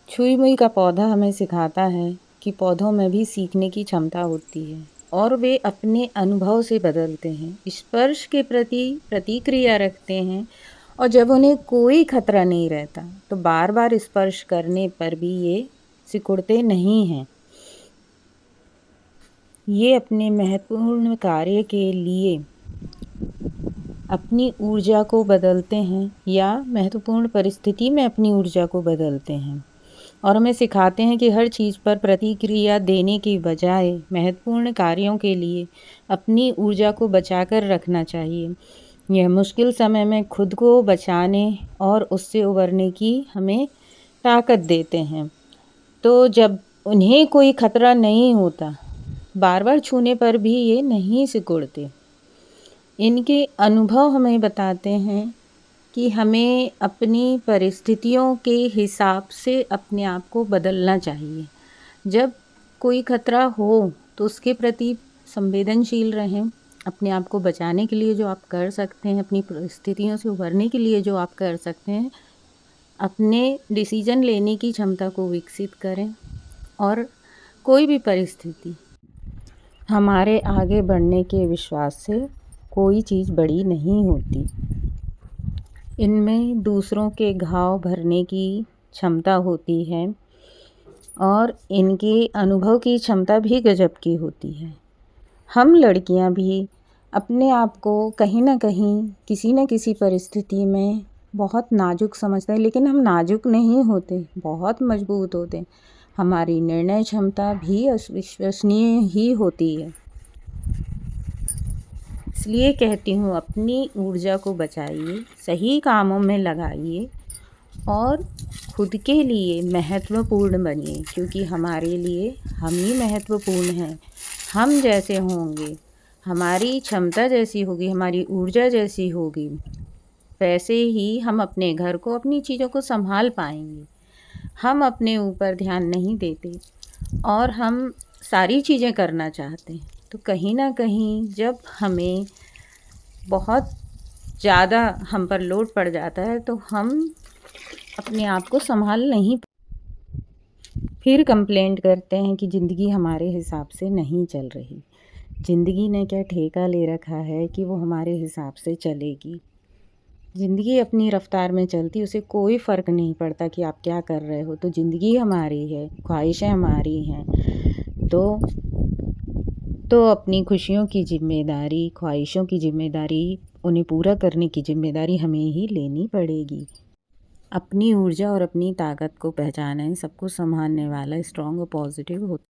छुई मुई का पौधा हमें सिखाता है कि पौधों में भी सीखने की क्षमता होती है और वे अपने अनुभव से बदलते हैं, स्पर्श के प्रति प्रतिक्रिया रखते हैं और जब उन्हें कोई खतरा नहीं रहता तो बार बार स्पर्श करने पर भी ये सिकुड़ते नहीं हैं। ये अपने महत्वपूर्ण कार्य के लिए अपनी ऊर्जा को बदलते हैं या महत्वपूर्ण परिस्थिति में अपनी ऊर्जा को बदलते हैं और हमें सिखाते हैं कि हर चीज़ पर प्रतिक्रिया देने की बजाय महत्वपूर्ण कार्यों के लिए अपनी ऊर्जा को बचाकर रखना चाहिए। यह मुश्किल समय में खुद को बचाने और उससे उबरने की हमें ताकत देते हैं। तो जब उन्हें कोई खतरा नहीं होता, बार बार छूने पर भी ये नहीं सिकुड़ते। इनके अनुभव हमें बताते हैं कि हमें अपनी परिस्थितियों के हिसाब से अपने आप को बदलना चाहिए। जब कोई खतरा हो तो उसके प्रति संवेदनशील रहें। अपने आप को बचाने के लिए जो आप कर सकते हैं, अपनी परिस्थितियों से उभरने के लिए जो आप कर सकते हैं, अपने डिसीजन लेने की क्षमता को विकसित करें और कोई भी परिस्थिति हमारे आगे बढ़ने के विश्वास से कोई चीज़ बड़ी नहीं होती। इनमें दूसरों के घाव भरने की क्षमता होती है और इनके अनुभव की क्षमता भी गजब की होती है। हम लड़कियां भी अपने आप को कहीं ना कहीं किसी न किसी परिस्थिति में बहुत नाजुक समझते हैं, लेकिन हम नाजुक नहीं होते, बहुत मजबूत होते। हमारी निर्णय क्षमता भी अविश्वसनीय ही होती है। इसलिए कहती हूँ, अपनी ऊर्जा को बचाइए, सही कामों में लगाइए और खुद के लिए महत्वपूर्ण बनिए, क्योंकि हमारे लिए हम ही महत्वपूर्ण हैं। हम जैसे होंगे, हमारी क्षमता जैसी होगी, हमारी ऊर्जा जैसी होगी, वैसे ही हम अपने घर को, अपनी चीज़ों को संभाल पाएंगे। हम अपने ऊपर ध्यान नहीं देते और हम सारी चीज़ें करना चाहते हैं, तो कहीं ना कहीं जब हमें बहुत ज़्यादा हम पर लोड पड़ जाता है तो हम अपने आप को संभाल नहीं, फिर कंप्लेंट करते हैं कि ज़िंदगी हमारे हिसाब से नहीं चल रही। ज़िंदगी ने क्या ठेका ले रखा है कि वो हमारे हिसाब से चलेगी। ज़िंदगी अपनी रफ्तार में चलती, उसे कोई फ़र्क नहीं पड़ता कि आप क्या कर रहे हो। तो ज़िंदगी हमारी है, ख्वाहिशें हमारी हैं, तो अपनी खुशियों की ज़िम्मेदारी, ख्वाहिशों की ज़िम्मेदारी, उन्हें पूरा करने की ज़िम्मेदारी हमें ही लेनी पड़ेगी। अपनी ऊर्जा और अपनी ताकत को पहचानें। सबको संभालने वाला स्ट्रॉन्ग और पॉजिटिव होता है।